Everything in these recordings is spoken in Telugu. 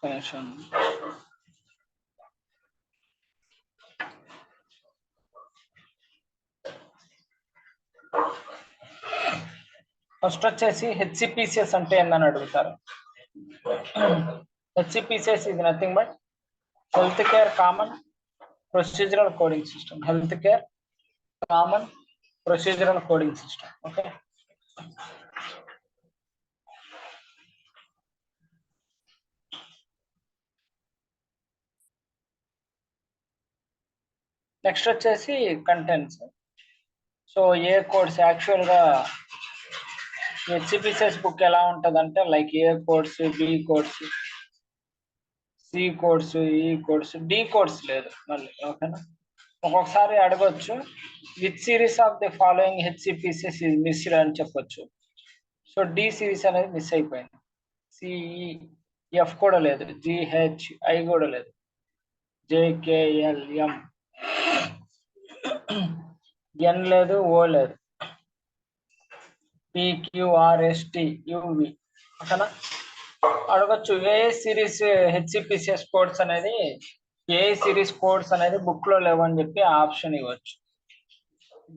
Connection. ఫస్ట్ వచ్చేసి హెచ్సిపిసిఎస్ అంటే ఏందని అడుగుతారు. హెచ్సిపిసిఎస్ ఇది nothing but health care common procedural coding system. Health care common procedural coding system. Okay, next వచ్చేసి కంటెంట్స్. సో ఏ కోడ్స్ యాక్చువల్గా హెచ్సిపిసిఎస్ బుక్ ఎలా ఉంటుందంటే like A codes, B codes, C codes, E codes, D codes లేదు మళ్ళీ. ఓకేనా, ఒక్కొక్కసారి అడగొచ్చు which series of the following HCPCS is missed అని చెప్పొచ్చు. సో డి సిరీస్ అనేది మిస్ అయిపోయింది. సిఈ ఎఫ్ కూడా లేదు, జిహెచ్ ఐ కూడా లేదు, జేకేఎల్ ఎం ఎన్ లేదు, ఓ లేదు, పిక్యూఆర్ఎస్టి యువి. ఓకేనా, అడగచ్చు ఏ సిరీస్ హెచ్సిపిసిఎస్ కోడ్స్ అనేది ఏ సిరీస్ కోడ్స్ అనేది బుక్ లో లేవని చెప్పి ఆప్షన్ ఇవ్వచ్చు.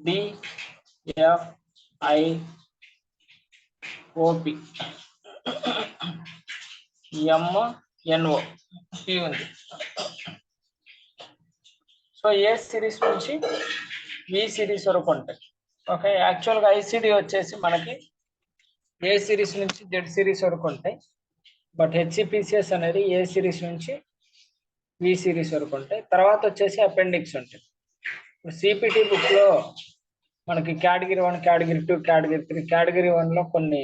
డిఎఫ్ఐఓపి ఎంఎన్ఓ పి ఉంది. సో ఏ సిరీస్ నుంచి ఈ సిరీస్ వరకు ఉంటాయి. ఓకే, యాక్చువల్గా ఐసిడి వచ్చేసి మనకి ఏ సిరీస్ నుంచి జెడ్ సిరీస్ వరకు ఉంటాయి. బట్ హెచ్సిపిసిఎస్ అనేది ఏ సిరీస్ నుంచి ఈ సిరీస్ వరకు ఉంటాయి. తర్వాత వచ్చేసి అపెండిక్స్ ఉంటాయి. ఇప్పుడు సిపిటి బుక్ లో మనకి కేటగిరీ 1, కేటగిరీ 2, కేటగిరీ 3, కేటగిరీ 1 లో కొన్ని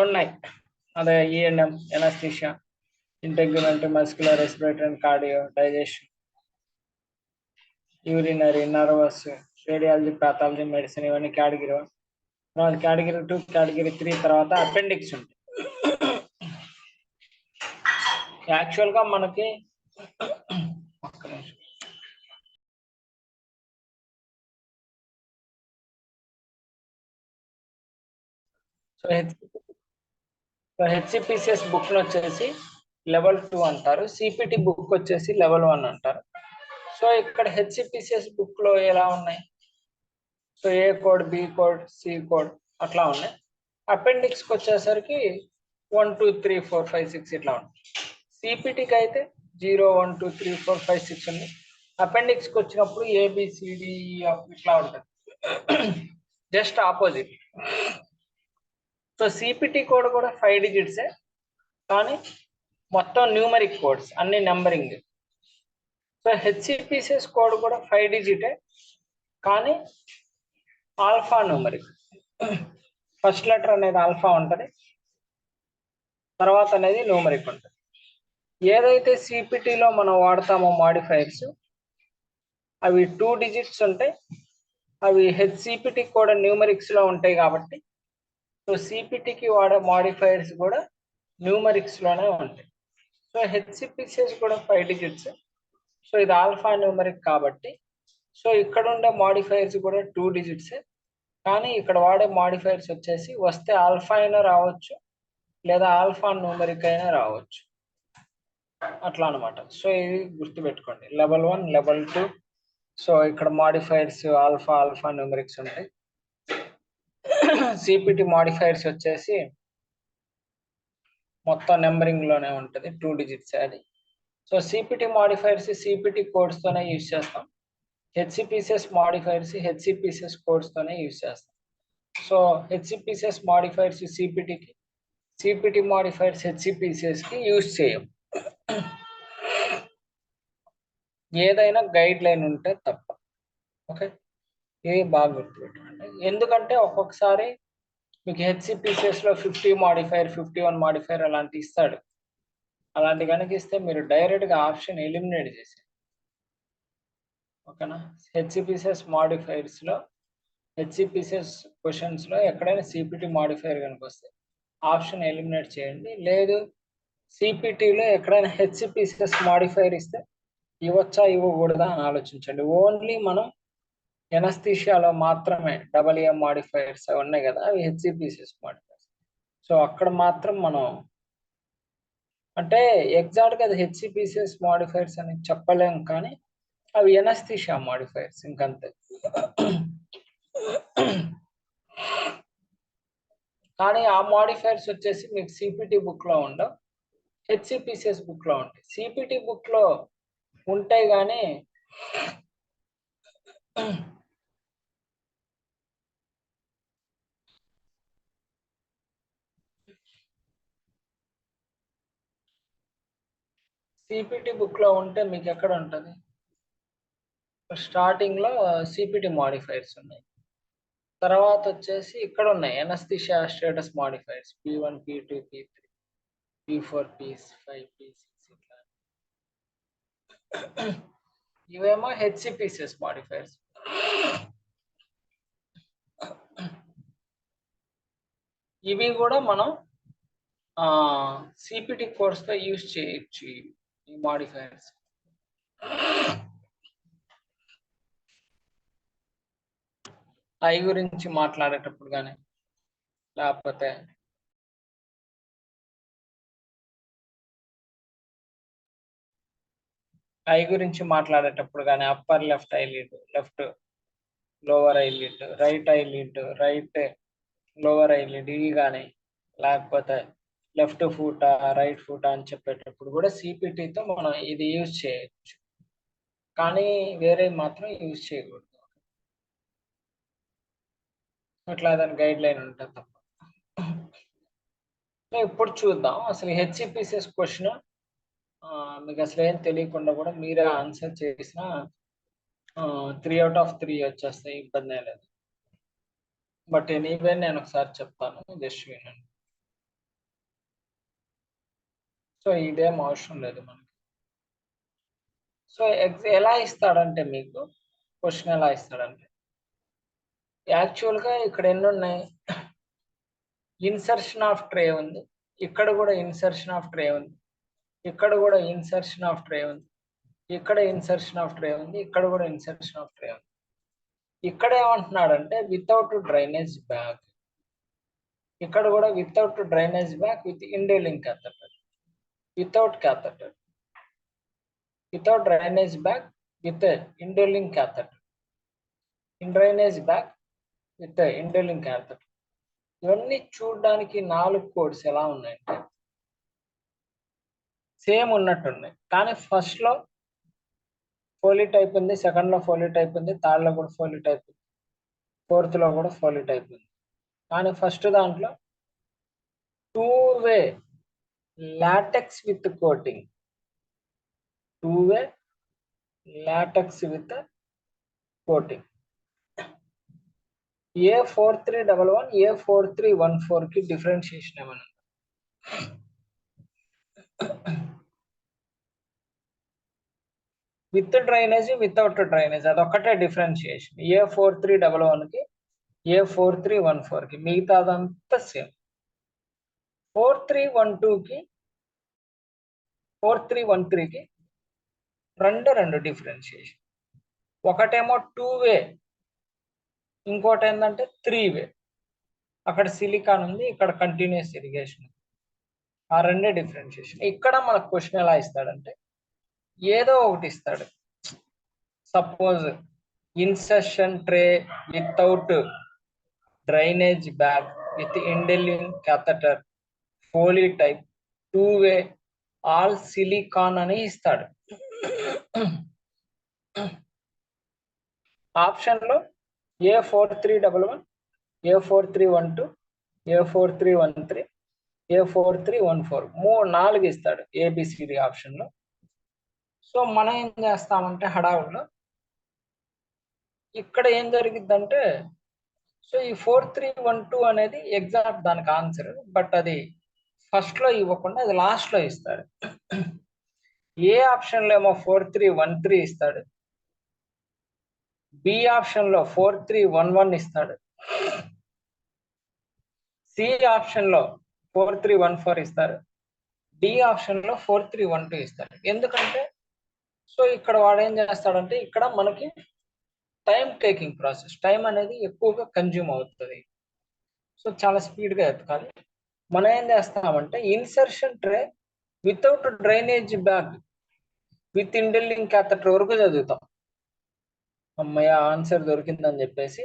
ఉన్నాయి. అదే ENM, anaesthesia, integument, muscular, respiratory and cardio, digestion, urinary, nervous, radiology, pathology, medicine, ఇవన్నీ కేటగిరీ 1. తర్వాత కేటగిరీ 2, కేటగిరీ 3 తర్వాత అపెండిక్స్ ఉంటాయి. యాక్చువల్గా మనకి సో హెచ్సిపిసిఎస్ బుక్ వచ్చేసి లెవెల్ 2 అంటారు, సిపిటి బుక్ వచ్చేసి లెవెల్ 1 అంటారు. సో ఇక్కడ హెచ్సిపిసిఎస్ బుక్ లో ఎలా ఉన్నాయి, so A code, B code, C code అట్లా ఉన్నాయి. అపెండిక్స్కి వచ్చేసరికి 1 2 3 4 5 6 ఇట్లా ఉన్నాయి. సిపిటికి అయితే 0 1 2 3 4 5 6 ఉంది. అపెండిక్స్కి వచ్చినప్పుడు ఏబిసిడి ఇట్లా ఉంటుంది, just opposite. So CPT code కూడా 5 డిజిట్సే, కానీ మొత్తం న్యూమరిక్ కోడ్స్ అన్ని నెంబరింగ్. సో హెచ్సిపిసిఎస్ కోడ్ కూడా 5 డిజిటే, కానీ ఆల్ఫా న్యూమరిక్. ఫస్ట్ లెటర్ అనేది ఆల్ఫా ఉంటుంది, తర్వాత అనేది న్యూమరిక్ ఉంటుంది. ఏదైతే సిపిటిలో మనం వాడతామో మాడిఫైర్స్ అవి 2 డిజిట్స్ ఉంటాయి. అవి హెచ్సిపిటి కూడా న్యూమరిక్స్ లో ఉంటాయి కాబట్టి సో సిపిటికి వాడే మాడిఫైర్స్ కూడా న్యూమరిక్స్ లోనే ఉంటాయి. సో హెచ్సిపిసిఎస్ కూడా 5 డిజిట్స్. సో ఇది ఆల్ఫా న్యూమరిక్ కాబట్టి సో ఇక్కడ ఉండే మాడిఫైర్స్ కూడా 2 డిజిట్సే, కానీ ఇక్కడ వాడే మాడిఫైర్స్ వచ్చేసి వస్తే ఆల్ఫా అయినా రావచ్చు, లేదా ఆల్ఫా న్యూమరిక్ అయినా రావచ్చు, అట్లా అనమాట. సో ఇది గుర్తుపెట్టుకోండి, లెవెల్ 1, లెవెల్ 2. సో ఇక్కడ మాడిఫైర్స్ ఆల్ఫా న్యూమరిక్స్ ఉంటాయి. సిపిటి మాడిఫైర్స్ వచ్చేసి మొత్తం నెంబరింగ్ లోనే ఉంటుంది, 2 డిజిట్స్ అది. So CPT modifiers CPT codes తోనే యూజ్ చేస్తాం, హెచ్సిపిసిఎస్ మాడిఫైర్స్ హెచ్సిపిసిఎస్ కోడ్స్ తోనే యూజ్ చేస్తాం. సో హెచ్సిపిసిఎస్ మాడిఫైర్స్ సిపిటికి, సిపిటి మాడిఫైర్స్ హెచ్సిపిసిఎస్ కి యూజ్ చేయం. ఏదైనా గైడ్ లైన్ ఉంటే తప్ప. ఓకే, ఇది బాగా గుర్తుపెట్టుకోండి. ఎందుకంటే ఒక్కొక్కసారి మీకు హెచ్సిపిసిఎస్ లో 50 మాడిఫైర్ 51 మాడిఫైర్ అలాంటి ఇస్తాడు. అలాంటి కనుక ఇస్తే మీరు డైరెక్ట్ గా ఆప్షన్ ఎలిమినేట్ చేసి, ఓకేనా, హెచ్సిపిసిఎస్ మాడిఫైర్స్ లో హెచ్సిపిసిఎస్ క్వశ్చన్స్ లో ఎక్కడైనా సిపిటి మాడిఫైర్ కనుక వస్తే ఆప్షన్ ఎలిమినేట్ చేయండి. లేదు సిపిటిలో ఎక్కడైనా హెచ్సిపిసిఎస్ మాడిఫైర్ ఇస్తే ఇవ్వచ్చా ఇవ్వకూడదా అని ఆలోచించండి. ఓన్లీ మనం ఎనస్థీషియాలో మాత్రమే డబల్ ఏ మాడిఫైర్స్ ఉన్నాయి కదా, అవి హెచ్సిపిసిఎస్ మాడిఫైర్స్. సో అక్కడ మాత్రం మనం అంటే ఎగ్జాక్ట్ గా అది హెచ్సిపిసిఎస్ మాడిఫైర్స్ అని చెప్పలేం, కానీ అవి ఎనస్థీషియా మాడిఫైర్స్ ఇంకంతే. కానీ ఆ మాడిఫైర్స్ వచ్చేసి మీకు సిపిటి బుక్ లో ఉండవు, హెచ్సిపిసిఎస్ బుక్ లో ఉంటాయి. సిపిటి బుక్ లో ఉంటాయి కానీ సిపిటి బుక్ లో ఉంటే మీకు ఎక్కడ ఉంటుంది, స్టార్టింగ్ లో సిపిటి మాడిఫైర్స్ ఉన్నాయి, తర్వాత వచ్చేసి ఇక్కడ ఉన్నాయి anaesthesia status modifiers P1 P2 P3 P4 P5 P6 ఇట్లా. ఇవేమో హెచ్సిపిసిఎస్ మాడిఫైర్స్. ఇవి కూడా మనం సిపిటి కోర్స్ లో యూజ్ చేయొచ్చు ఈ మాడిఫైర్స్. ఐ గురించి మాట్లాడేటప్పుడు కానీ లేకపోతే ఐ గురించి మాట్లాడేటప్పుడు కానీ upper left eyelid, left lower eyelid, right eyelid, right lower eyelid, ఇవి కానీ లేకపోతే లెఫ్ట్ ఫూట్ రైట్ ఫూట్ అని చెప్పేటప్పుడు కూడా సిపిటితో మనం ఇది యూజ్ చేయొచ్చు, కానీ వేరే మాత్రం యూజ్ చేయకూడదు. అట్లా దాని గైడ్ లైన్ ఉంటుంది తప్ప. ఇప్పుడు చూద్దాం అసలు హెచ్సిపిసిఎస్ క్వశ్చన్ మీకు అసలు ఏం తెలియకుండా కూడా మీరే ఆన్సర్ చేసిన 3 out of 3 వచ్చేస్తాయి, ఇబ్బంది లేదు. బట్ ఎనీవే నేను ఒకసారి చెప్తాను, జస్ట్ వినండి. సో ఇదేం అవసరం లేదు మనకి. సో ఎలా ఇస్తాడంటే మీకు క్వశ్చన్ ఎలా ఇస్తాడంటే యాక్చువల్గా ఇక్కడ ఎన్ని ఉన్నాయి, ఇన్సర్షన్ ఆఫ్ ట్రే ఉంది, ఇక్కడ కూడా ఇన్సర్షన్ ఆఫ్ ట్రే ఉంది, ఇక్కడ కూడా ఇన్సర్షన్ ఆఫ్ ట్రే ఉంది, ఇక్కడ ఇన్సర్షన్ ఆఫ్ ట్రే ఉంది, ఇక్కడ కూడా ఇన్సర్షన్ ఆఫ్ ట్రే ఉంది. ఇక్కడ ఏమంటున్నాడంటే వితౌట్ డ్రైనేజ్ బ్యాగ్, ఇక్కడ కూడా without drainage bag with indwelling catheter, without catheter, without drainage bag with indwelling catheter, in drainage bag with indwelling catheter. ఇవన్నీ చూడడానికి 4 కోడ్స్ ఎలా ఉన్నాయంటే సేమ్ ఉన్నట్టున్నాయి, కానీ ఫస్ట్ లో ఫోలీ టైప్ ఉంది, సెకండ్ లో ఫోలీ టైప్ ఉంది, థర్డ్ లో కూడా ఫోలీ టైప్ ఉంది, ఫోర్త్ లో కూడా ఫోలీ టైప్ ఉంది. కానీ ఫస్ట్ దాంట్లో 2-way LaTeX with coating, 2-way LaTeX with coating, A4311 A4314 కి డిఫరెన్షియేషన్ ఏమన్నా విత్ డ్రైనేజ్ వితౌట్ డ్రైనేజ్ అదొక్కటే డిఫరెన్షియేషన్. A4311 కి A4314 కి, మిగతాదంతా సేమ్. 4312 కి 4313 కి రెండు డిఫరెన్షియేషన్. ఒకటేమో 2-way, ఇంకోటి ఏంటంటే 3-way. అక్కడ సిలికాన్ ఉంది, ఇక్కడ కంటిన్యూస్ ఇరిగేషన్, ఆ రెండే డిఫరెన్షియేషన్. ఇక్కడ మనకు క్వశ్చన్ ఎలా ఇస్తాడంటే ఏదో ఒకటి ఇస్తాడు. Suppose insertion tray without drainage bag with indwelling catheter, Foley type, 2-way, all silicone అని ఇస్తాడు. ఆప్షన్ లో A4311 A4312 A4313 A4314 4 ఇస్తాడు ABCD ఆప్షన్ లో. సో మనం ఏం చేస్తామంటే హడావుల్లో ఇక్కడ ఏం జరిగిద్దంటే, సో ఈ 4312 అనేది ఎగ్జాక్ట్ దానికి ఆన్సర్, బట్ అది ఫస్ట్ లో ఇవ్వకుండా అది లాస్ట్ లో ఇస్తాడు. ఏ ఆప్షన్ లో ఏమో 4313 ఇస్తాడు, బి ఆప్షన్ లో 4311 ఇస్తాడు, సి ఆప్షన్ లో 4314 ఇస్తారు, డి ఆప్షన్ లో 4312 ఇస్తాడు. ఎందుకంటే సో ఇక్కడ వాడు ఏం చేస్తాడంటే ఇక్కడ మనకి టైం టేకింగ్ ప్రాసెస్, టైం అనేది ఎక్కువగా కన్జ్యూమ్ అవుతుంది. సో చాలా స్పీడ్గా ఎతకాలి. మనం ఏం చేస్తామంటే insertion tray without drainage bag with indwelling catheter వరకు చదువుతాం. అమ్మయ్య ఆన్సర్ దొరికిందని చెప్పేసి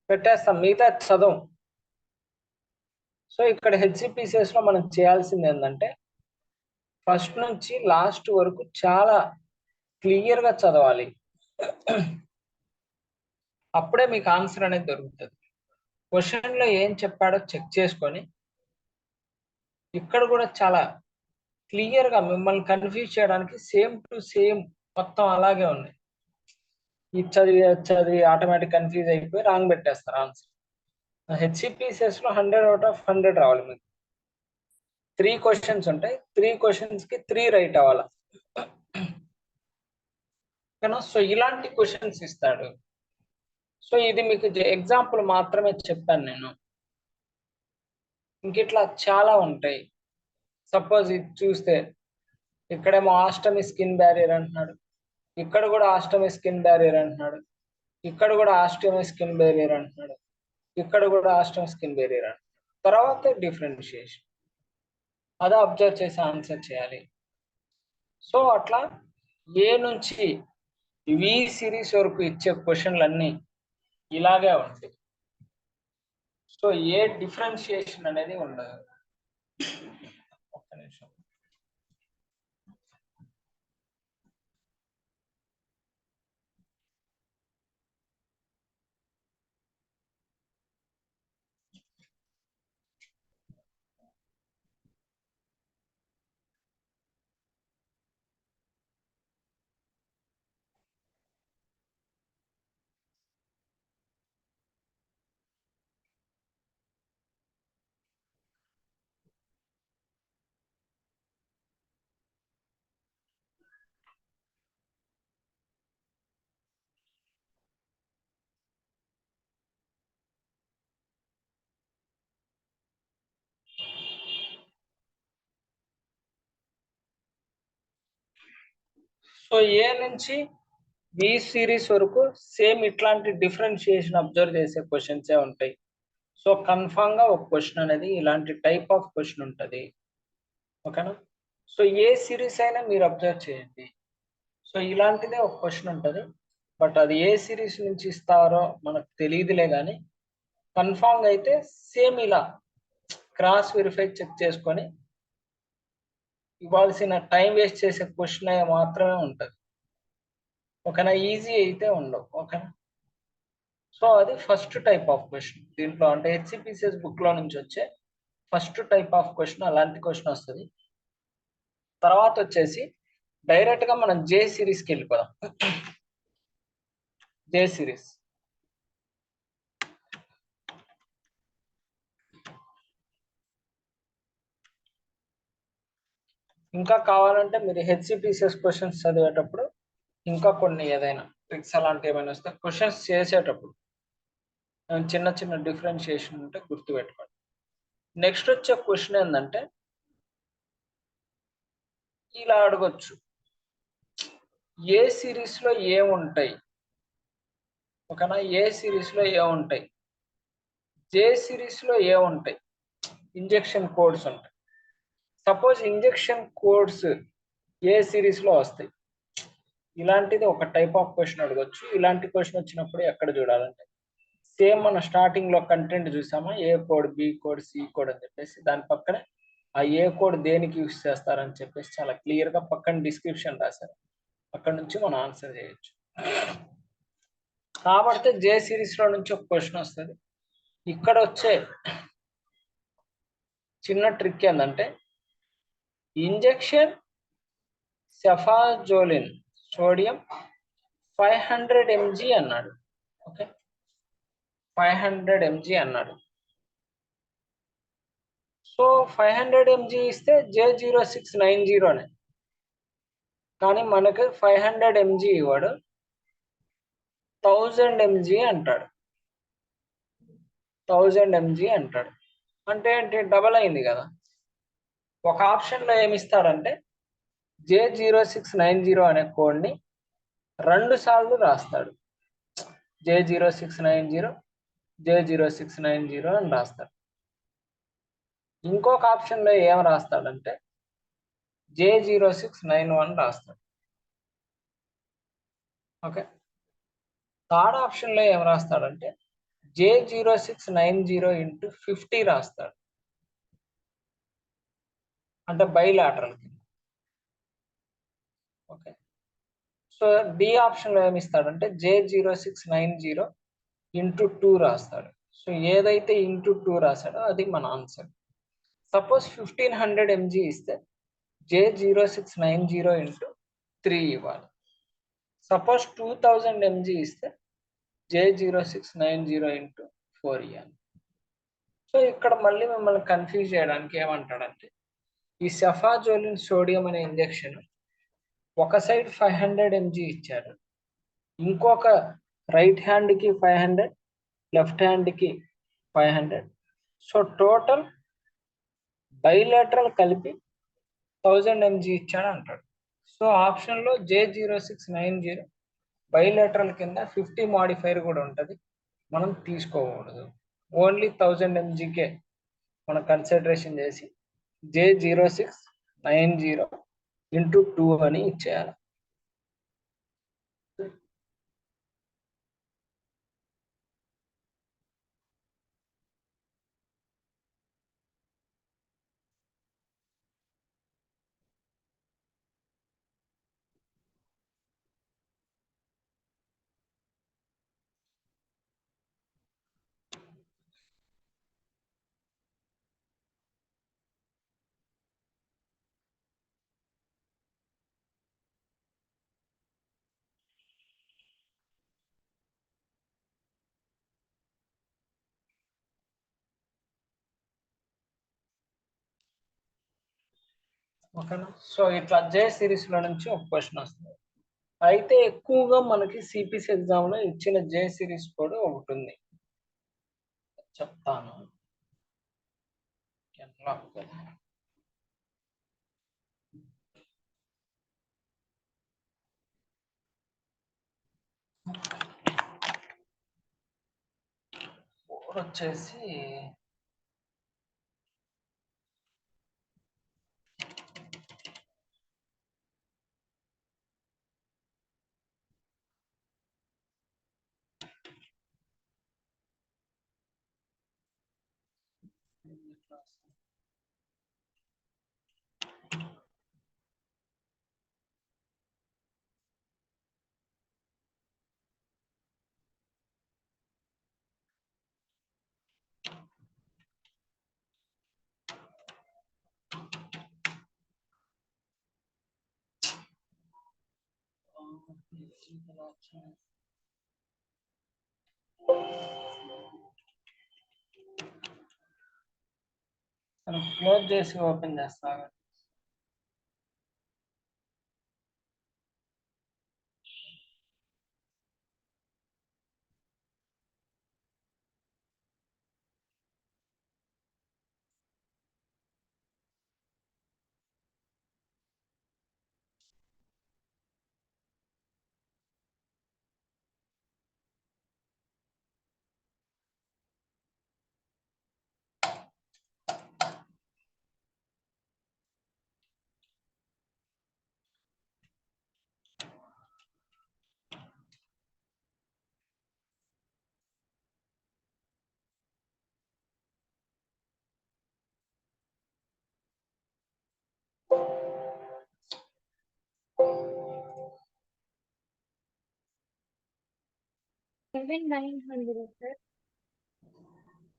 పెట్టేస్తాం, మిగతా చదవం. సో ఇక్కడ హెచ్సిపిసిఎస్ లో మనం చేయాల్సింది ఏంటంటే ఫస్ట్ నుంచి లాస్ట్ వరకు చాలా క్లియర్ గా చదవాలి. అప్పుడే మీకు ఆన్సర్ అనేది దొరుకుతుంది. క్వశ్చన్ లో ఏం చెప్పాడో చెక్ చేసుకొని ఇక్కడ కూడా చాలా క్లియర్ గా మిమ్మల్ని కన్ఫ్యూజ్ చేయడానికి సేమ్ టు సేమ్ మొత్తం అలాగే ఉన్నాయి. ఇది చదివి ఆటోమేటిక్ కన్ఫ్యూజ్ అయిపోయి రాంగ్ పెట్టేస్తారు ఆన్సర్. హెచ్సిపిసిఎస్ లో 100/100 రావాలి మీకు. 3 క్వశ్చన్స్ ఉంటాయి, 3 క్వశ్చన్స్ కి 3 రైట్ అవ్వాలి. సో ఇలాంటి క్వశ్చన్స్ ఇస్తాడు. సో ఇది మీకు ఎగ్జాంపుల్ మాత్రమే చెప్పాను నేను, ఇంక ఇట్లా చాలా ఉంటాయి. సపోజ్ ఇది చూస్తే ఇక్కడేమో ఆస్టమీ స్కిన్ బ్యారియర్ అంటున్నాడు, ఇక్కడ కూడా ఆస్టమీ స్కిన్ బ్యారియర్ అంటున్నాడు, ఇక్కడ కూడా ఆస్టమీ స్కిన్ బ్యారియర్ అంటున్నాడు, ఇక్కడ కూడా ఆస్టమీ స్కిన్ బ్యారియర్ అంటున్నాడు. తర్వాత డిఫరెన్షియేషన్ అదే అబ్జర్వ్ చేసి ఆన్సర్ చేయాలి. సో అట్లా ఏ నుంచి వి సిరీస్ వరకు ఇచ్చే క్వశ్చన్లు అన్నీ ఇలాగే ఉంటాయి. సో ఏ డిఫరెన్షియేషన్ అనేది ఉండదు. ఒక్క నిమిషం. సో ఏ నుంచి బి సిరీస్ వరకు సేమ్ ఇట్లాంటి డిఫరెన్షియేషన్ అబ్జర్వ్ చేసే క్వశ్చన్సే ఉంటాయి. సో కన్ఫామ్ గా ఒక క్వశ్చన్ అనేది ఇలాంటి టైప్ ఆఫ్ క్వశ్చన్ ఉంటుంది. ఓకేనా? సో ఏ సిరీస్ అయినా మీరు అబ్జర్వ్ చేయండి. సో ఇలాంటిదే ఒక క్వశ్చన్ ఉంటుంది, బట్ అది ఏ సిరీస్ నుంచి ఇస్తారో మనకు తెలియదులే కానీ కన్ఫామ్ గా అయితే సేమ్ ఇలా క్రాస్ వెరిఫై చెక్ చేసుకొని ఇవ్వాల్సిన టైం వేస్ట్ చేసే క్వశ్చన్ మాత్రమే ఉంటుంది. ఓకేనా? ఈజీ అయితే ఉండవు. ఓకేనా? సో అది ఫస్ట్ టైప్ ఆఫ్ క్వశ్చన్ దీంట్లో, అంటే హెచ్సిపిసిఎస్ బుక్ లో నుంచి వచ్చే ఫస్ట్ టైప్ ఆఫ్ క్వశ్చన్ అలాంటి క్వశ్చన్ వస్తుంది. తర్వాత వచ్చేసి డైరెక్ట్ గా మనం జే సిరీస్కి వెళ్ళిపోదాం. జే సిరీస్ ఇంకా కావాలంటే మీరు హెచ్సిపిసిఎస్ క్వశ్చన్స్ చదివేటప్పుడు ఇంకా కొన్ని ఏదైనా ట్రిక్స్ అలాంటి ఏమైనా వస్తే క్వశ్చన్స్ చేసేటప్పుడు చిన్న చిన్న డిఫరెన్షియేషన్ ఉంటే గుర్తుపెట్టుకోండి. నెక్స్ట్ వచ్చే క్వశ్చన్ ఏంటంటే ఇలా అడగొచ్చు, ఏ సిరీస్ లో ఏముంటాయి? ఓకేనా? ఏ సిరీస్ లో ఏముంటాయి? జే సిరీస్ లో ఏముంటాయి? ఇంజెక్షన్ కోడ్స్ ఉంటాయి. సపోజ్ ఇంజెక్షన్ కోడ్స్ ఏ సిరీస్ లో వస్తాయి? ఇలాంటిది ఒక టైప్ ఆఫ్ క్వశ్చన్ అడగొచ్చు. ఇలాంటి క్వశ్చన్ వచ్చినప్పుడు ఎక్కడ చూడాలంటే సేమ్ మన స్టార్టింగ్ లో కంటెంట్ చూసామా, A code, B code, C code అని చెప్పేసి దాని పక్కనే ఆ ఏ కోడ్ దేనికి యూస్ చేస్తారని చెప్పేసి చాలా క్లియర్ గా పక్కన డిస్క్రిప్షన్ రాశారు. అక్కడ నుంచి మనం ఆన్సర్ చేయొచ్చు. కాబట్టి జే సిరీస్ లో నుంచి ఒక క్వశ్చన్ వస్తుంది. ఇక్కడ వచ్చే చిన్న ట్రిక్ ఏంటంటే ఇంజెక్షన్ సెఫాజోలిన్ సోడియం 500 mg అన్నాడు. ఓకే, 500 mg అన్నాడు. సో 500 mg ఇస్తే J0690 అనే, కానీ మనకు 500 mg ఇవ్వడు, 1000 mg అంటాడు. 1000 mg అంటాడు అంటే ఏంటి? డబల్ అయింది కదా. ఒక ఆప్షన్ లో ఏమి ఇస్తాడంటే J0690 అనే కోడ్ని 2 సార్లు రాస్తాడు. J0690 J0690 అని రాస్తాడు. ఇంకొక ఆప్షన్ లో ఏం రాస్తాడంటే J0691 రాస్తాడు. ఓకే, థర్డ్ ఆప్షన్ లో ఏం రాస్తాడంటే J0690 ఇంటూ 50 రాస్తాడు, అంటే బైలాటరల్ కింద. ఓకే, సో డి ఆప్షన్ లో ఏమి ఇస్తాడంటే J0690 ఇంటూ 2 రాస్తాడు. సో ఏదైతే ఇంటూ 2 రాశాడో అది మన ఆన్సర్. సపోజ్ 1500 mg ఇస్తే J0690 ఇంటూ 3 ఇవ్వాలి. సపోజ్ 2000 mg ఇస్తే J0690 ఇంటూ 4 ఇవ్వాలి. సో ఇక్కడ మళ్ళీ మిమ్మల్ని కన్ఫ్యూజ్ చేయడానికి ఏమంటాడంటే ఈ సెఫాజోలిన్ సోడియం అనే ఇంజెక్షన్ ఒక సైడ్ 500 mg ఇచ్చారు, ఇంకొక రైట్ హ్యాండ్ కి 500, లెఫ్ట్ హ్యాండ్ కి 500. సో టోటల్ బైలేటరల్ కలిపి 1000 mg ఇచ్చాడు అంటాడు. సో ఆప్షన్ లో J0690 బైలేటరల్ కింద 50 మాడిఫైర్ కూడా ఉంటుంది, మనం తీసుకోకూడదు. ఓన్లీ 1000 mgకే మనం కన్సిడరేషన్ చేసి J0690 ఇంటూ 2 అని ఇచ్చేయాలి. ఓకేనా? సో ఇట్లా జే సిరీస్ లో నుంచి ఒక క్వశ్చన్ వస్తుంది. అయితే ఎక్కువగా మనకి సిపిసి ఎగ్జామ్ లో ఇచ్చిన జే సిరీస్ కూడా ఒకటి ఉంది, చెప్తాను. వచ్చేసి క్లోజ్ చేసి ఓపెన్ చేస్తాను.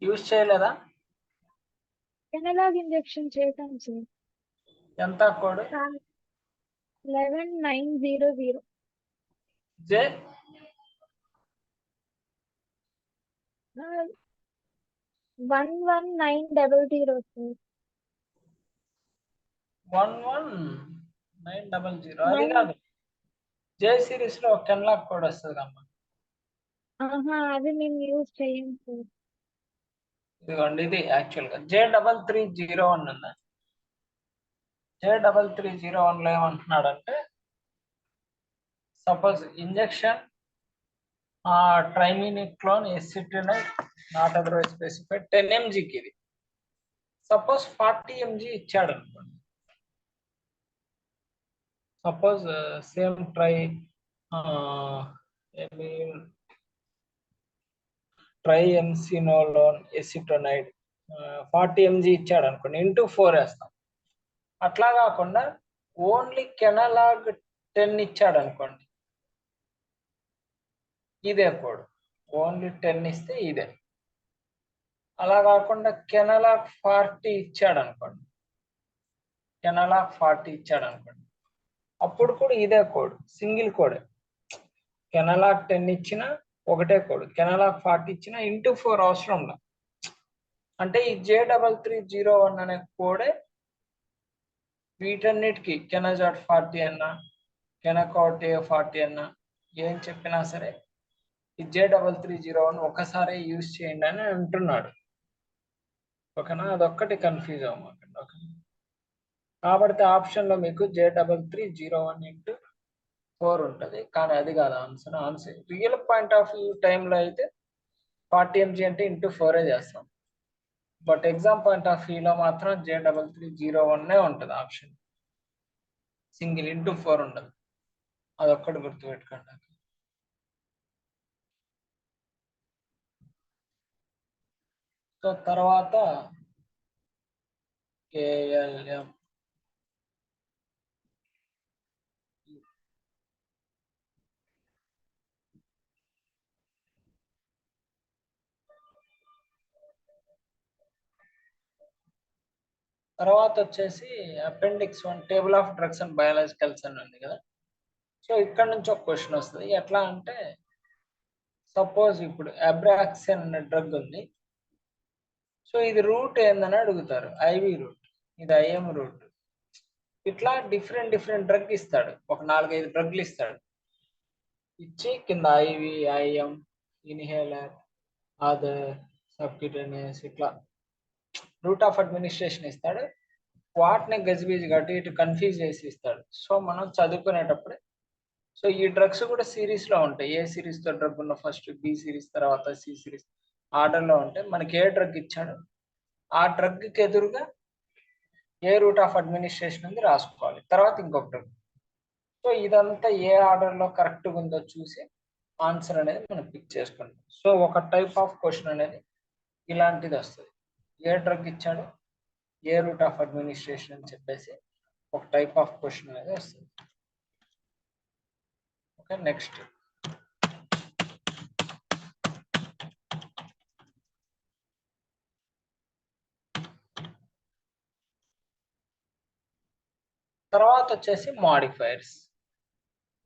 యూజ్ చేయలేదా? ఎనలాగ్ ఇంజెక్షన్ చేశాం సార్. ఎంత కోడ్? 11900. జే 11900 సార్. 11900 అది కాదు, జే సిరీస్ లో ఒక ఎన్లాక్ కోడ్ వస్తుంది అమ్మా. అది మేము యూజ్ చేయం సార్. ఇదిగోండి, ఇది యాక్చువల్ గా J3301 ఉందా? J3301 లో ఏమంటున్నాడంటే suppose injection triamcinolone acetonide not otherwise specified 10 mg కి ఇది సపోజ్ 40 mg ఇచ్చాడు అనుకోండి. Suppose same triamcinolone acetonide 40 mg ఇచ్చాడు అనుకోండి, ఇంటూ 4 వేస్తాం. అట్లా కాకుండా ఓన్లీ కెనలాగ్ 10 ఇచ్చాడు అనుకోండి, ఇదే కోడ్. ఓన్లీ 10 ఇస్తే ఇదే. అలా కాకుండా కెనలాగ్ 40 ఇచ్చాడు అనుకోండి, కెనలాగ్ 40 ఇచ్చాడు అనుకోండి, అప్పుడు కూడా ఇదే కోడ్, సింగిల్ కోడ్. కెనలాగ్ 10 ఇచ్చిన ఒకటే కోడ్, కెనలాగ్ 40 ఇచ్చిన ఇంటూ 4 అవసరం లేదు. అంటే ఈ J3301 అనే కోడే వీటన్నిటికి కెనజాట్ 40 అన్నా కెనకాట్ A40 అన్నా ఏం చెప్పినా సరే ఈ J3301 ఒకసారి యూజ్ చేయండి అని అంటున్నాడు. ఓకేనా, అదొక్కటి కన్ఫ్యూజ్ అవ్వమాకండి. ఓకే, కాబట్టి ఆప్షన్లో మీకు J3301 × 4 ఉంటుంది, కానీ అది కాదు answer. Answer real point of view టైంలో అయితే 40 mg అంటే ఇంటూ 4 చేస్తాం. బట్ ఎగ్జామ్ పాయింట్ ఆఫ్ వ్యూలో మాత్రం J3301 ఉంటుంది ఆప్షన్, సింగిల్ ఇంటూ 4 ఉండదు. అదొక్కటి గుర్తుపెట్టుకోండి. సో తర్వాత KLM తర్వాత వచ్చేసి appendix 1 table of drugs and biologicals అని ఉంది కదా. సో ఇక్కడ నుంచి ఒక క్వశ్చన్ వస్తుంది. ఎట్లా అంటే సపోజ్ ఇప్పుడు అబ్రాక్సిన్ అనే డ్రగ్ ఉంది. సో ఇది రూట్ ఏందని అడుగుతారు, ఐవి రూట్, ఇది ఐఎం రూట్. ఇట్లా డిఫరెంట్ డ్రగ్ ఇస్తాడు, ఒక 4-5 డ్రగ్లు ఇస్తాడు. ఇచ్చి కింద IV, IM, inhaler, other, subcutaneous, ఇట్లా రూట్ ఆఫ్ అడ్మినిస్ట్రేషన్ ఇస్తాడు. వాటిని గజిబిజి కట్టి ఇటు కన్ఫ్యూజ్ చేసి ఇస్తాడు. సో మనం చదువుకునేటప్పుడే సో ఈ డ్రగ్స్ కూడా సిరీస్లో ఉంటాయి. ఏ సిరీస్తో డ్రగ్ ఉన్న ఫస్ట్ బి సిరీస్, తర్వాత సి సిరీస్ ఆర్డర్లో ఉంటాయి. మనకి ఏ డ్రగ్ ఇచ్చాడు ఆ డ్రగ్కి ఎదురుగా ఏ రూట్ ఆఫ్ అడ్మినిస్ట్రేషన్ ఉంది రాసుకోవాలి, తర్వాత ఇంకొక డ్రగ్. సో ఇదంతా ఏ ఆర్డర్లో కరెక్ట్గా ఉందో చూసి ఆన్సర్ అనేది మనం పిక్ చేసుకుంటాం. సో ఒక టైప్ ఆఫ్ క్వశ్చన్ అనేది ఇలాంటిది వస్తుంది. ఏ డ్రగ్ ఇచ్చాడు, ఏ రూట్ ఆఫ్ అడ్మినిస్ట్రేషన్ అని చెప్పేసి ఒక టైప్ ఆఫ్ క్వశ్చన్ అనేది వస్తుంది. ఓకే, నెక్స్ట్ తర్వాత వచ్చేసి మాడిఫైర్స్.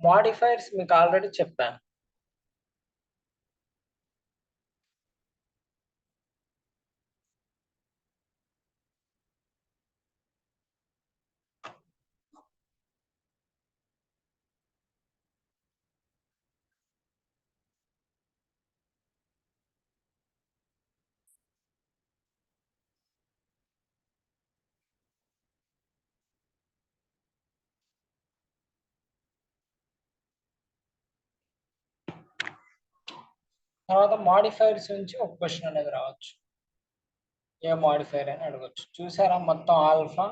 మాడిఫైర్స్ మీకు ఆల్రెడీ చెప్పాను. తర్వాత మాడిఫైర్స్ నుంచి ఒక క్వశ్చన్ అనేది రావచ్చు. ఏ మాడిఫైర్ అని అడగచ్చు. చూసారా, మొత్తం ఆల్ఫా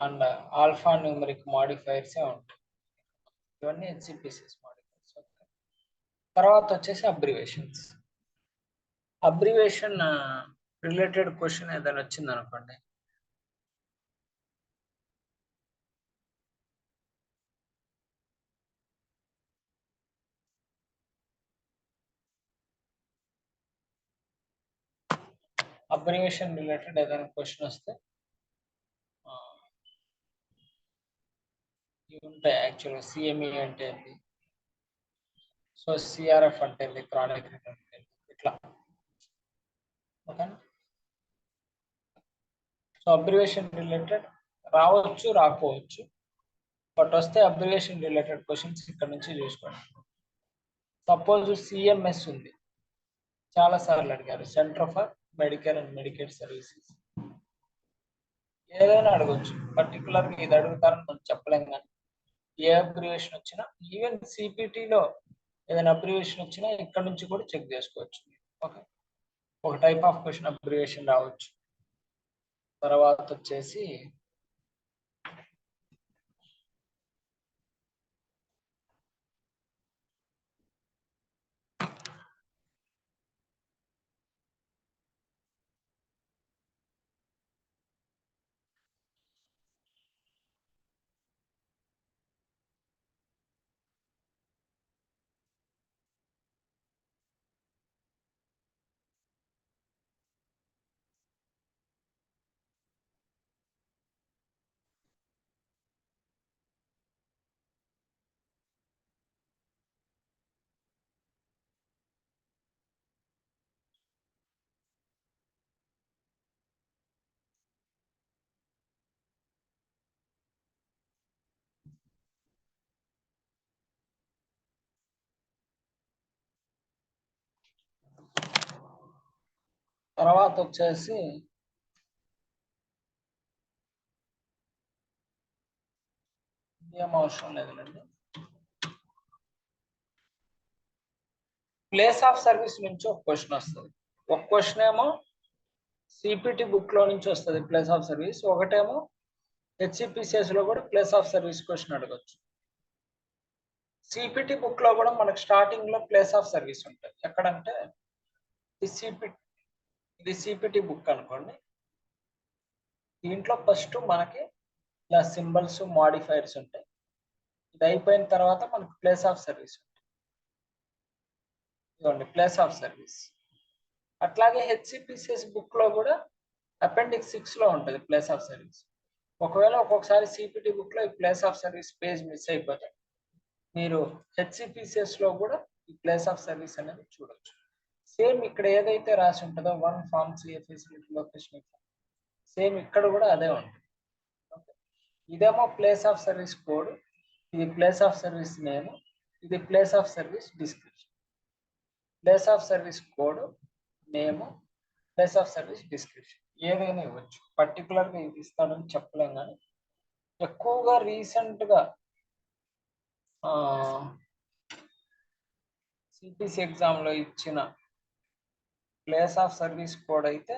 అండ్ ఆల్ఫా న్యూమరిక్ మాడిఫైర్సే ఉంటాయి. ఇవన్నీ హెచ్సిపిసిఎస్ మాడిఫైర్స్. తర్వాత వచ్చేసి అబ్రివేషన్స్. అబ్రివేషన్ రిలేటెడ్ క్వశ్చన్ ఏదైనా వచ్చింది అనుకోండి, అబ్రివేషన్ రిలేటెడ్ ఏదైనా క్వశ్చన్ వస్తే ఇవి ఉంటాయి. యాక్చువల్గా సిఎంఈ అంటే ఏంటి, సో సిఆర్ఎఫ్ అంటే ఏంటి, క్రానిక్ రిటర్న్, ఇట్లా. ఓకేనా, సో అబ్రివేషన్ రిలేటెడ్ రావచ్చు, రాకపోవచ్చు. బట్ వస్తే అబ్రివేషన్ రిలేటెడ్ క్వశ్చన్స్ ఇక్కడ నుంచి చూసుకోండి. సపోజ్ సిఎంఎస్ ఉంది, చాలా సార్లు అడిగారు, centre for medical and Medicaid services. ఏదైనా అడగచ్చు, పర్టికులర్గా ఇది అడుగుతారని మనం చెప్పలేం. కానీ ఏ అబ్రివేషన్ వచ్చినా, ఈవెన్ సిపిటిలో ఏదైనా అబ్రివేషన్ వచ్చినా ఇక్కడ నుంచి కూడా చెక్ చేసుకోవచ్చు. ఓకే, ఒక టైప్ ఆఫ్ క్వశ్చన్ అబ్రివేషన్ రావచ్చు. తర్వాత వచ్చేసి ఏం అవసరం లేదండి. ప్లేస్ ఆఫ్ సర్వీస్ నుంచి ఒక క్వశ్చన్ వస్తుంది. ఒక క్వశ్చన్ ఏమో సిపిటి బుక్ లో నుంచి వస్తుంది ప్లేస్ ఆఫ్ సర్వీస్, ఒకటేమో హెచ్సిపిసిఎస్ లో కూడా ప్లేస్ ఆఫ్ సర్వీస్ క్వశ్చన్ అడగచ్చు. సిపిటి బుక్ లో కూడా మనకు స్టార్టింగ్ లో ప్లేస్ ఆఫ్ సర్వీస్ ఉంటుంది. ఎక్కడంటే ఇది సిపిటి బుక్ అనుకోండి. దీంట్లో ఫస్ట్ మనకి ఇలా సింబల్స్ మాడిఫైర్స్ ఉంటాయి. ఇది అయిపోయిన తర్వాత మనకు ప్లేస్ ఆఫ్ సర్వీస్ ఉంటుంది. ఇదిగోండి ప్లేస్ ఆఫ్ సర్వీస్. అట్లాగే హెచ్సిపిసిఎస్ బుక్ లో కూడా అపెండిక్స్ 6 లో ఉంటుంది ప్లేస్ ఆఫ్ సర్వీస్. ఒకవేళ ఒక్కొక్కసారి సిపిటి బుక్ లో ఈ place of service page miss అయిపోతే మీరు హెచ్సిపిసిఎస్ లో కూడా ఈ ప్లేస్ ఆఫ్ సర్వీస్ అనేది చూడొచ్చు. సేమ్ ఇక్కడ ఏదైతే రాసి ఉంటుందో 1 ఫార్మ్ ఫెసిలిటీ లొకేషన్, సేమ్ ఇక్కడ కూడా అదే ఉంటుంది. ఇదేమో ప్లేస్ ఆఫ్ సర్వీస్ కోడ్, ఇది ప్లేస్ ఆఫ్ సర్వీస్ నేమ్, ఇది place of service description. Place of service code, name, place of service description ఏదైనా ఇవ్వచ్చు. పర్టికులర్గా ఇది ఇస్తాడని చెప్పలేం, కానీ ఎక్కువగా రీసెంట్గా సిపిసి ఎగ్జామ్లో ఇచ్చిన ప్లేస్ ఆఫ్ సర్వీస్ కోడ్ అయితే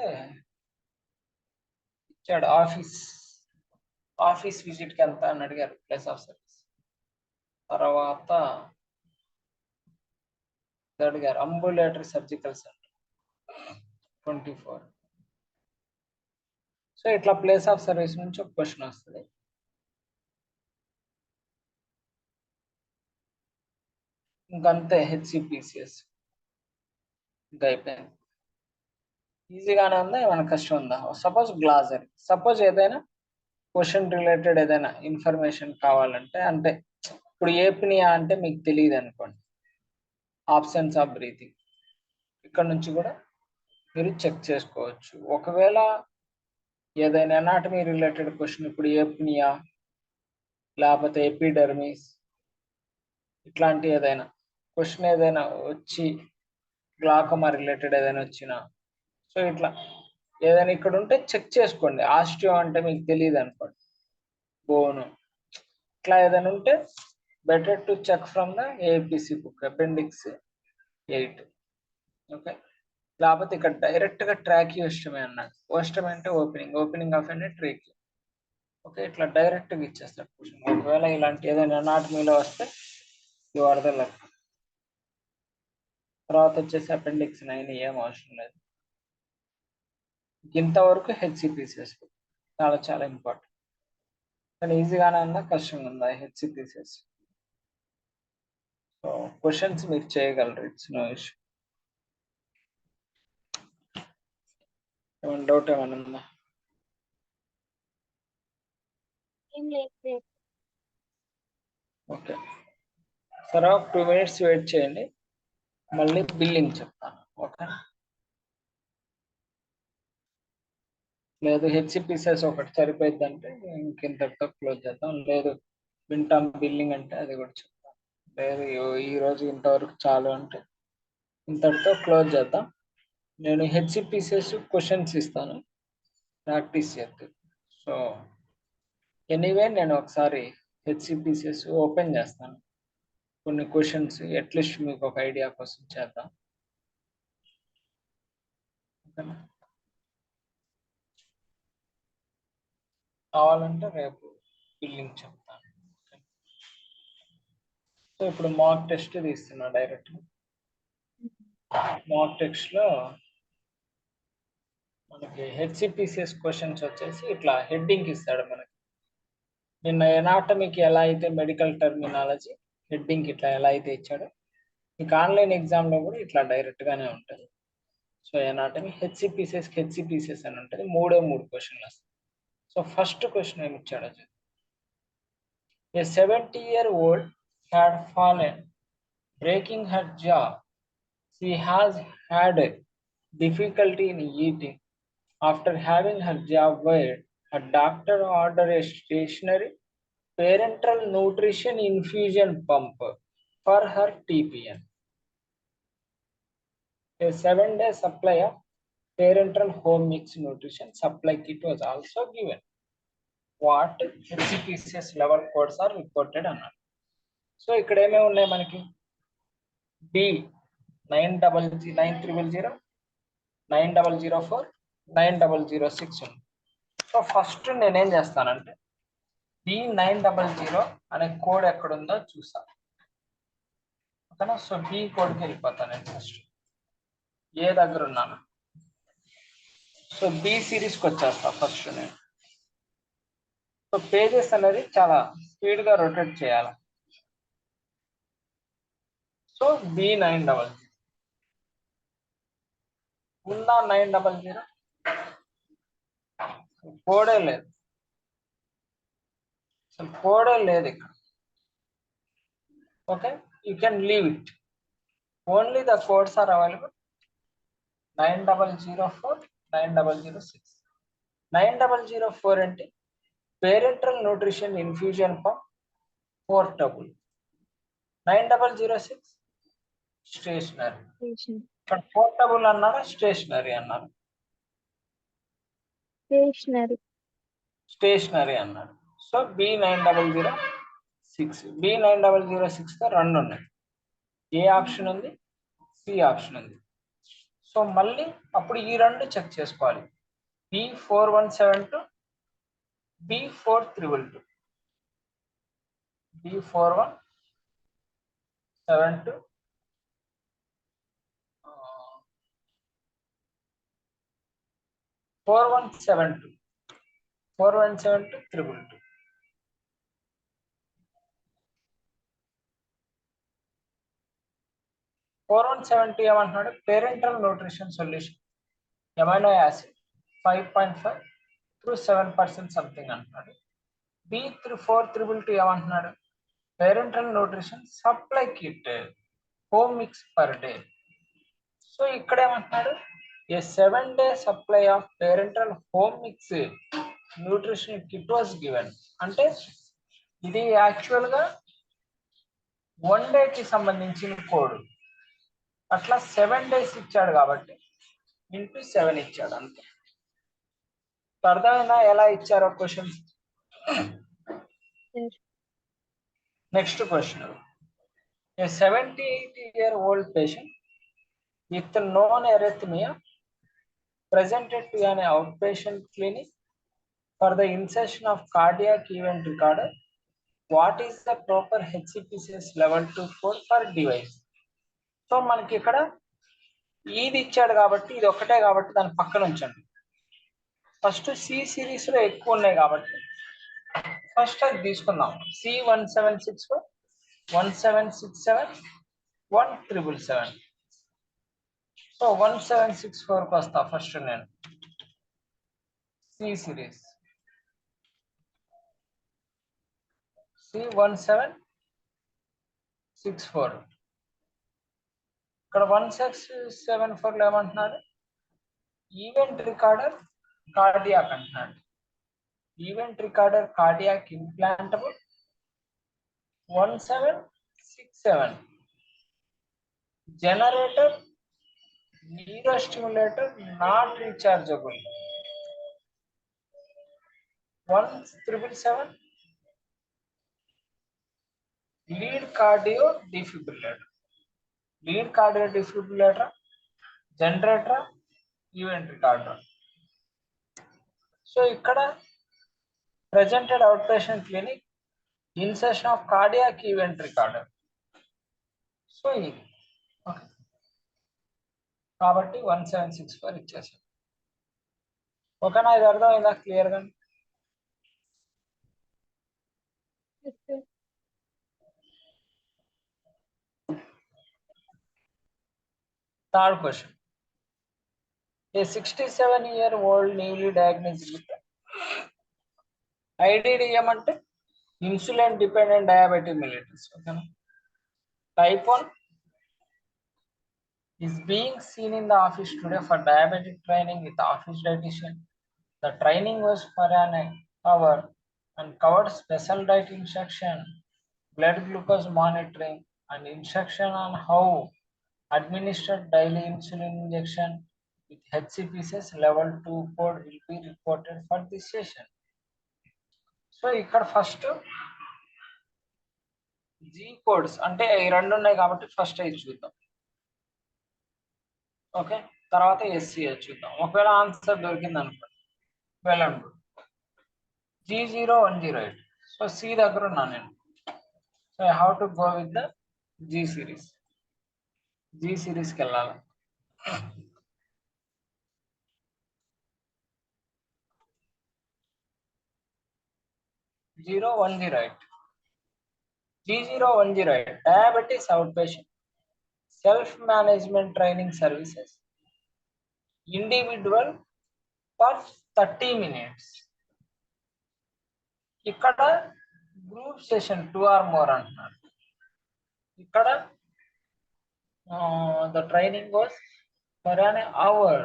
ఇచ్చాడు. ఆఫీస్ విజిట్కి ఎంత అని అడిగారు ప్లేస్ ఆఫ్ సర్వీస్. తర్వాత అడిగారు అంబులేటరీ సర్జికల్ సెంటర్ 24. సో ఇట్లా ప్లేస్ ఆఫ్ సర్వీస్ నుంచి ఒక క్వశ్చన్ వస్తుంది. ఇంకంతే హెచ్సిపిసిఎస్ ఇంకా అయిపోయింది. ఈజీగానే ఉందా, ఏమైనా కష్టం ఉందా? సపోజ్ గ్లాసరీ, సపోజ్ ఏదైనా క్వశ్చన్ రిలేటెడ్ ఏదైనా ఇన్ఫర్మేషన్ కావాలంటే, అంటే ఇప్పుడు ఏపినియా అంటే మీకు తెలియదు అనుకోండి, ఆప్షన్స్ ఆఫ్ బ్రీతింగ్ ఇక్కడ నుంచి కూడా మీరు చెక్ చేసుకోవచ్చు. ఒకవేళ ఏదైనా ఎనాటమీ రిలేటెడ్ క్వశ్చన్, ఇప్పుడు ఏపినియా లేకపోతే ఎపిడర్మిస్ ఇట్లాంటి ఏదైనా క్వశ్చన్ ఏదైనా వచ్చి, గ్లాకోమా రిలేటెడ్ ఏదైనా వచ్చినా, సో ఇట్లా ఏదైనా ఇక్కడ ఉంటే చెక్ చేసుకోండి. ఆస్టియో అంటే మీకు తెలియదు అనుకోండి, బోను ఇట్లా ఏదైనా ఉంటే better to check from the APC book appendix 8. Okay, లేకపోతే ఇక్కడ డైరెక్ట్ గా ట్రాకియోస్టమీ అన్నాడు. ఓస్టమీ అంటే opening of and trach. Okay, ఇట్లా డైరెక్ట్ గా ఇచ్చేస్తాడు క్వశ్చన్. ఒకవేళ ఇలాంటి ఏదైనా అనాటమీలో వస్తే యు ఆర్ ద లక్. తర్వాత వచ్చేసి అపెండిక్స్ 9 ఏం అవసరం లేదు. ఇంతవరకు హెచ్సిపిసిఎస్ చాలా చాలా ఇంపార్టెంట్. కానీ ఈజీగానే ఉందా, కష్టంగా ఉందా హెచ్సిపిసిఎస్? సో క్వశ్చన్స్ మీరు చేయగలరు, ఇట్స్ నో ఇష్యూ. ఏమైనా డౌట్ ఏమైనా ఉందా? ఏం లేదు. ఓకే, సరే ఒక 2 minutes వెయిట్ చేయండి, మళ్ళీ బిల్లింగ్ చెప్తాను. ఓకే, లేదు హెచ్సిపిసిఎస్ ఒకటి సరిపోయింది అంటే ఇంకింతటితో క్లోజ్ చేద్దాం. లేదు వింటాం బిల్లింగ్ అంటే అది కూడా చెప్తాం. లేదు ఈ రోజు ఇంతవరకు చాలు అంటే ఇంతటితో క్లోజ్ చేద్దాం. నేను హెచ్సిపిసిఎస్ క్వశ్చన్స్ ఇస్తాను, ప్రాక్టీస్ చేద్దాం. సో ఎనీవే నేను ఒకసారి హెచ్సిపిసిఎస్ ఓపెన్ చేస్తాను, కొన్ని క్వశ్చన్స్ అట్లీస్ట్ మీకు ఒక ఐడియా కోసం చేద్దాం. ఓకేనా? కావాలంటే రేపు బిల్లింగ్ చెప్తాను. సో ఇప్పుడు మాక్ టెస్ట్ తీస్తున్నా డైరెక్ట్. మాక్ టెస్ట్ లో మనకి హెచ్సిపిసిఎస్ క్వశ్చన్స్ వచ్చేసి ఇట్లా హెడ్డింగ్ ఇస్తాడు మనకి. నిన్న ఎనాటమీకి ఎలా అయితే మెడికల్ టర్మినాలజీ హెడ్డింగ్ ఇట్లా ఎలా అయితే ఇచ్చాడో మీకు ఆన్లైన్ ఎగ్జామ్ లో కూడా ఇట్లా డైరెక్ట్ గానే ఉంటుంది. సో ఎనాటమీ హెచ్సిపిసిఎస్ అని ఉంటుంది. మూడు క్వశ్చన్లు వస్తాయి. సో ఫస్ట్ క్వశ్చన్ ఏమి ఇచ్చాడో చూద్దాం. A 70-year-old had fallen, breaking her jaw. She has had difficulty in eating. After having her jaw wired, her doctor ordered a stationary parenteral nutrition infusion pump for her TPN. A 7-day supply of parenteral home mix nutrition supply kit was also given. What HCPCS level codes are reported అన్నారు. సో ఇక్కడ ఏమేమి ఉన్నాయి మనకి? B 900 9004 9006 ఉంది. సో ఫస్ట్ నేనేం చేస్తానంటే B900 అనే కోడ్ ఎక్కడుందో చూస్తాను. ఓకేనా? సో B కోడ్కి వెళ్ళిపోతాను నేను ఫస్ట్. ఏ దగ్గర ఉన్నాను. సో B సిరీస్కి వచ్చేస్తా ఫస్ట్ నేను. సో పేజెస్ అనేది చాలా స్పీడ్గా రొటేట్ చేయాలి. సో B900 ఉందా? 900 కోడే లేదు, అసలు కోడే లేదు ఇక్కడ. Okay, you can leave it. Only the codes are available. 9004 9006. 9004 అంటే parental nutrition infusion pump portable. 9006 stationary. ఇక్కడ పోర్టబుల్ అన్నారా స్టేషనరీ అన్నారు? స్టేషనరీ అన్నారు. సో B900 B906 తో రెండు ఉన్నాయి. ఏ ఆప్షన్ ఉంది? సి ఆప్షన్ ఉంది. సో మళ్ళీ అప్పుడు ఈ రెండు చెక్ చేసుకోవాలి. B4172 B4322 B4172 4172 4172 4172 ఏమంటున్నాడు? Parental nutrition solution amino acid 5.5 through 7% something అంటున్నాడు. B4322 ఏమంటున్నాడు? Parental nutrition supply kit home mix per day. So ఇక్కడ ఏమంటున్నాడు? ఏ 7-day supply of parental home mix nutrition kit was given. అంటే ఇది యాక్చువల్గా 1 డేకి సంబంధించిన కోడ్. అట్లా 7 days ఇచ్చాడు కాబట్టి ఇంటూ 7 ఇచ్చాడు అంతే. అర్థమైనా ఎలా ఇచ్చారో question? Next question. A 78-year-old patient with known arrhythmia presented to an outpatient clinic for the insertion of cardiac event recorder. What is the proper HCPCS level 2 code for device? So మనకి ఇక్కడ ఇది ఇచ్చాడు కాబట్టి ఇది ఒకటే కాబట్టి దాని పక్కన ఉంచండి. ఫస్ట్ సి సిరీస్ లో ఎక్కువ ఉన్నాయి కాబట్టి ఫస్ట్ అది తీసుకుందాం. C1764 1767 1777. సో 1764 కి వస్తా ఫస్ట్ నేను. C series C1764. ఇక్కడ 1674 లో ఏమంటున్నాడు? ఈవెంట్ రికార్డర్ కార్డియాక్ అంటున్నాడు. Event recorder cardiac implantable 1767. Generator neuro stimulator not rechargeable 1777. Lead cardio defibrillator generator event recorder. So ఇక్కడ presented outpatient clinic, insertion of cardiac event recorder. సో ఇది ఓకే కాబట్టి 1764 ఇచ్చేసాం. ఓకేనా, ఇది అర్థమైందా క్లియర్గా? Third question. A 67-year-old newly diagnosed with IDDM అంటే ఇన్సులిన్ డిపెండెంట్ డయాబెటిక్ mellitus. ఓకేనా. Type 1 is being seen in the office today for diabetic training with office dietitian. The training was for an hour and covered special diet instruction, blood glucose monitoring, and instruction on how administered daily insulin injection with HCPCS level 2 code will be reported for this session. So ఇక్కడ ఫస్ట్ జీ కోడ్స్ అంటే ఈ రెండు ఉన్నాయి కాబట్టి ఫస్ట్ అవి చూద్దాం. ఓకే, తర్వాత ఎస్సీఎస్ చూద్దాం. ఒకవేళ ఆన్సర్ దొరికింది అనుకోండి వెళ్ళండి. G0108. సో సి దగ్గర ఉన్నా నేను. So I have to go with the G series. G సిరీస్కి వెళ్ళాలి. G0108 diabetes outpatient self-management training services individual for 30 minutes. ఇక్కడ గ్రూప్ సెషన్ 2 or more అంటున్నారు. ఇక్కడ the training was for an hour.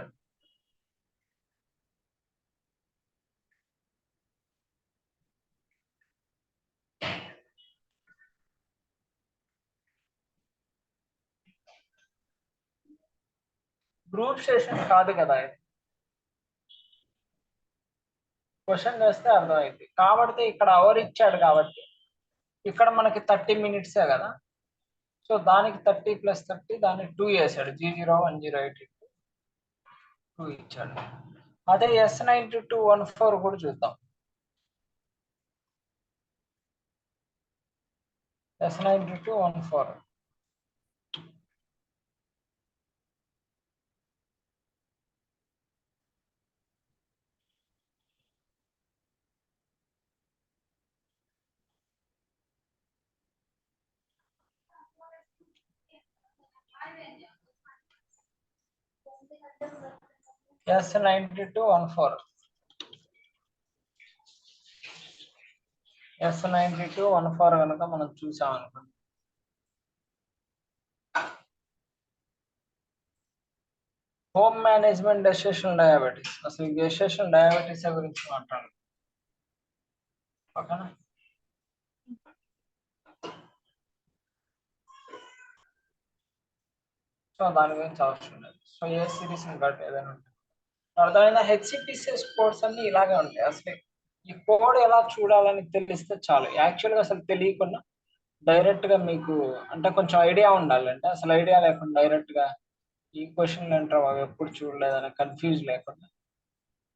Group session కాదు కదా, క్వశ్చన్ చేస్తే అర్థమైంది. కాబట్టి ఇక్కడ అవర్ ఇచ్చాడు కాబట్టి ఇక్కడ మనకి 30 minutes కదా. సో దానికి 30 + 30 దానికి 2 వేసాడు. G0108 2 ఇచ్చాడు. అదే S9214 కూడా చూద్దాం. S9214 S9214 S9214 కనుక మనం చూసాం అనుకోండి. Home management gestational diabetes. అసలు గెస్టేషనల్ డయాబెటీస్ గురించి మాట్లాడు. ఓకేనా. సో దాని గురించి అవసరం లేదు. సో ఏ సిరీస్ బట్ ఏదైనా ఉంటుంది అర్థమైనా. హెచ్సిపిసిఎస్ కోడ్స్ అన్ని ఇలాగే ఉంటాయి. అసలు ఈ కోడ్ ఎలా చూడాలని తెలిస్తే చాలు. యాక్చువల్గా అసలు తెలియకుండా డైరెక్ట్ గా మీకు అంటే కొంచెం ఐడియా ఉండాలి. అంటే అసలు ఐడియా లేకుండా డైరెక్ట్ గా ఈ క్వశ్చన్లు అంటారు అవి ఎప్పుడు చూడలేదని కన్ఫ్యూజ్ లేకుండా.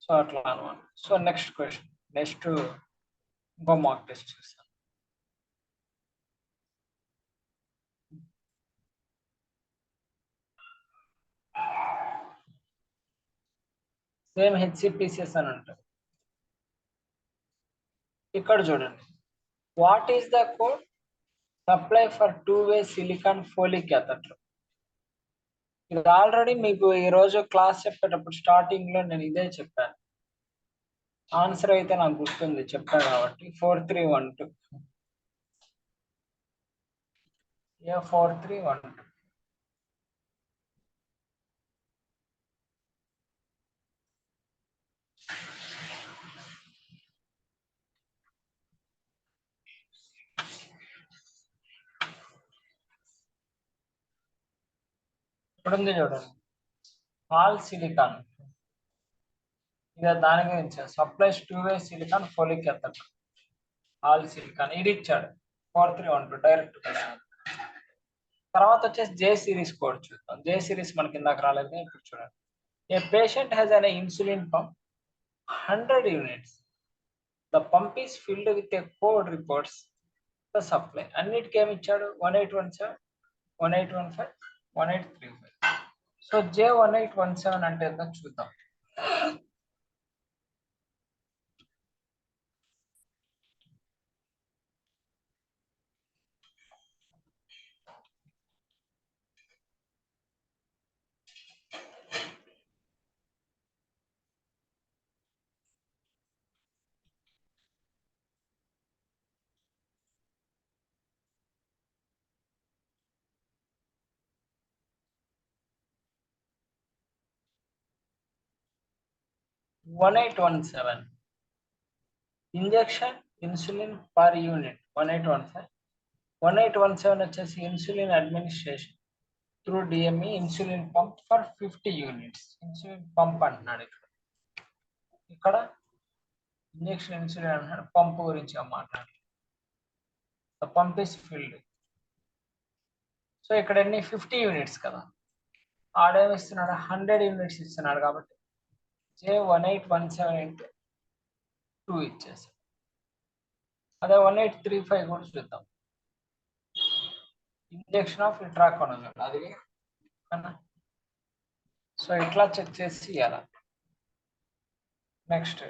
సో అట్లా అనమాట. సో నెక్స్ట్ క్వశ్చన్, నెక్స్ట్ ఇంకో మాక్ టెస్ట్ చేస్తాను. సేమ్ హెచ్సిపిసిఎస్ అని ఉంటుంది. ఇక్కడ చూడండి, what is the code supply for 2-way silicon folic catheter. ఇది ఆల్రెడీ మీకు ఈ రోజు క్లాస్ చెప్పేటప్పుడు స్టార్టింగ్ లో నేను ఇదే చెప్పాను. ఆన్సర్ అయితే నాకు గుర్తుంది చెప్పాను కాబట్టి 4312 4312. ఇప్పుడుంది చూడండి, ఆల్ సిలికాన్. ఇదే దాని గురించి supplies 2-way silicon folic catheter all silicon. ఇది ఇచ్చాడు 4312 డైరెక్ట్ క్వశ్చన్. తర్వాత వచ్చేసి జే సిరీస్ కోడ్ చూద్దాం. జే సిరీస్ మనకి ఇందాక రాలేదు, ఇప్పుడు చూడండి. A patient has an insulin pump 100 units the pump is filled with a code reports the supply. అన్నిటికీ ఏమి ఇచ్చాడు? 1817, 1815, 1835. సో J1817 అంటే ఏందో చూద్దాం. One eight one seven injection insulin per unit 1815. 1817 వచ్చేసి insulin administration through DME insulin pump for 50 units. Insulin pump అంటున్నాడు ఇక్కడ ఇంజెక్షన్ ఇన్సులిన్ అంటున్నాడు, పంప్ గురించి మాట్లాడు. Pump is filled. సో ఇక్కడ ఎన్ని 50 యూనిట్స్ కదా, ఆడేమి ఇస్తున్నాడు 100 యూనిట్స్ ఇస్తున్నాడు కాబట్టి J1817 ఇంటూ 2 ఇచ్చేసాడు. అదే 1835 కూడా చూద్దాం. ఇంజెక్షన్ ఆఫ్ ఇట్రాకోనజోల్ అది కన్నా. సో ఇట్లా చెక్ చేసి ఇవ్వాలి. Next,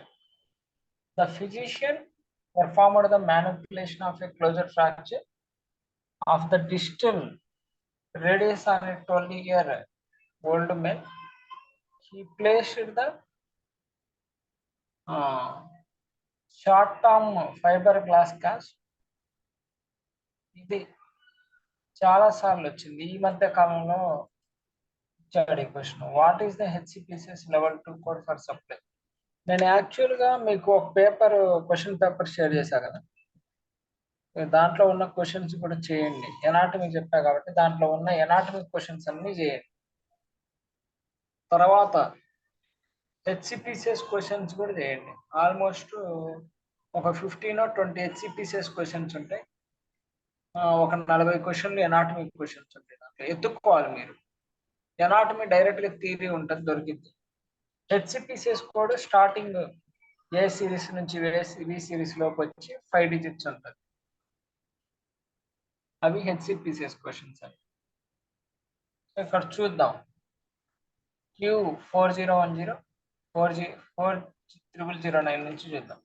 the physician performed the manipulation of a closure fracture of the distal radius on a 12-year old man. He placed the short term fiberglass cast. ఇది చాలా సార్లు వచ్చింది ఈ మధ్య కాలంలో ఇచ్చాడు ఈ question. What is the HCPCS level 2 code for supply? నేను యాక్చువల్గా మీకు ఒక పేపర్ క్వశ్చన్ పేపర్ షేర్ చేశా కదా, దాంట్లో ఉన్న క్వశ్చన్స్ కూడా చేయండి. ఎనాటమీ చెప్పా కాబట్టి దాంట్లో ఉన్న ఎనాటమీ క్వశ్చన్స్ అన్ని చేయండి. తర్వాత హెచ్సిపిసిఎస్ క్వశ్చన్స్ కూడా చేయండి. ఆల్మోస్ట్ ఒక 15-20 హెచ్సిపిసిఎస్ క్వశ్చన్స్ ఉంటాయి, ఒక 40 క్వశ్చన్లు ఎనాటమీ క్వశ్చన్స్ ఉంటాయి. దాంట్లో ఎత్తుక్కోవాలి మీరు. ఎనాటమీ డైరెక్ట్గా థియరీ ఉంటుంది, దొరికింది. హెచ్సిపిసిఎస్ కోడ్ స్టార్టింగ్ ఏ సిరీస్ నుంచి బి సిరీస్ లోకి వచ్చి 5 డిజిట్స్ ఉంటుంది. అవి హెచ్సిపిసిఎస్ క్వశ్చన్స్ అని. ఇక్కడ చూద్దాం. Q4010 40009 నుంచి చూద్దాం.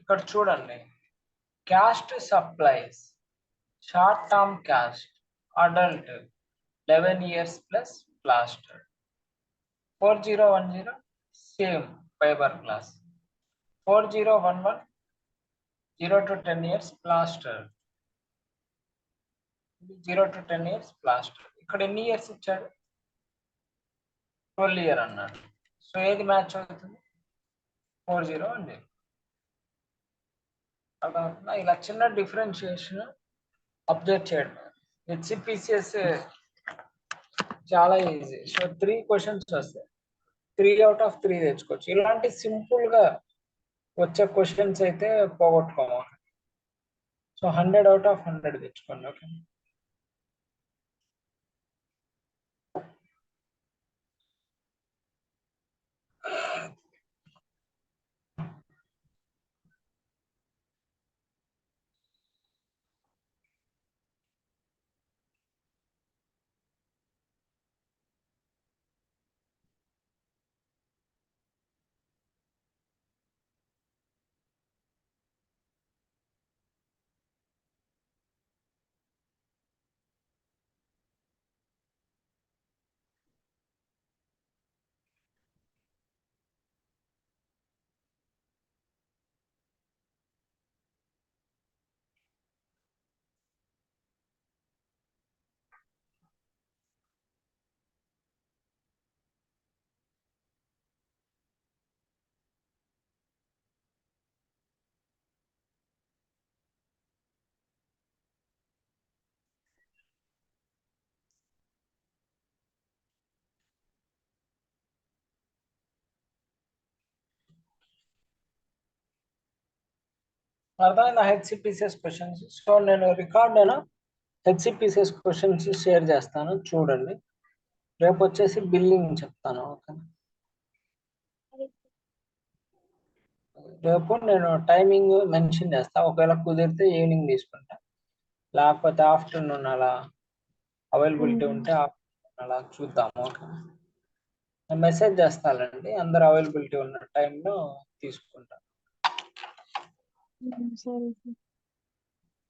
ఇక్కడ చూడండి, caste supplies short term caste adult 11 years plus plaster. 4010 same fibre glass. 4011 0 to 10 years plaster. 0 to 10 years plaster. ఇక్కడ ఎన్ని ఇయర్స్ ఇచ్చాడు? 12 year అన్నాడు. సో ఏది మ్యాచ్ అవుతుంది? 4010. అర్థమవుతుందా? ఇలా చిన్న డిఫరెన్షియేషన్ అబ్జర్వ్ చేయడం. హెచ్సిపిసిఎస్ చాలా ఈజీ. సో 3 క్వశ్చన్స్ వస్తాయి, 3 out of 3 తెచ్చుకోవచ్చు. ఇలాంటి సింపుల్ గా వచ్చే క్వశ్చన్స్ అయితే పోగొట్టుకోవాలి. సో 100 out of 100 తెచ్చుకోండి. ఓకే. అర్థమైందా హెచ్సిపిసిఎస్ క్వశ్చన్స్? సో నేను రికార్డ్ హెచ్సిపిసిఎస్ క్వశ్చన్స్ షేర్ చేస్తాను, చూడండి. రేపు వచ్చేసి బిల్లింగ్ చెప్తాను, ఓకే? రేపు నేను టైమింగ్ మెన్షన్ చేస్తా, ఒకవేళ కుదిరితే ఈవినింగ్ తీసుకుంటా, లేకపోతే ఆఫ్టర్నూన్ అలా అవైలబిలిటీ ఉంటే ఆఫ్టర్నూన్ అలా చూద్దాము, ఓకే? నేను మెసేజ్ చేస్తానండి, అందరు అవైలబిలిటీ ఉన్న టైంలో తీసుకుంటా. సరే సార్.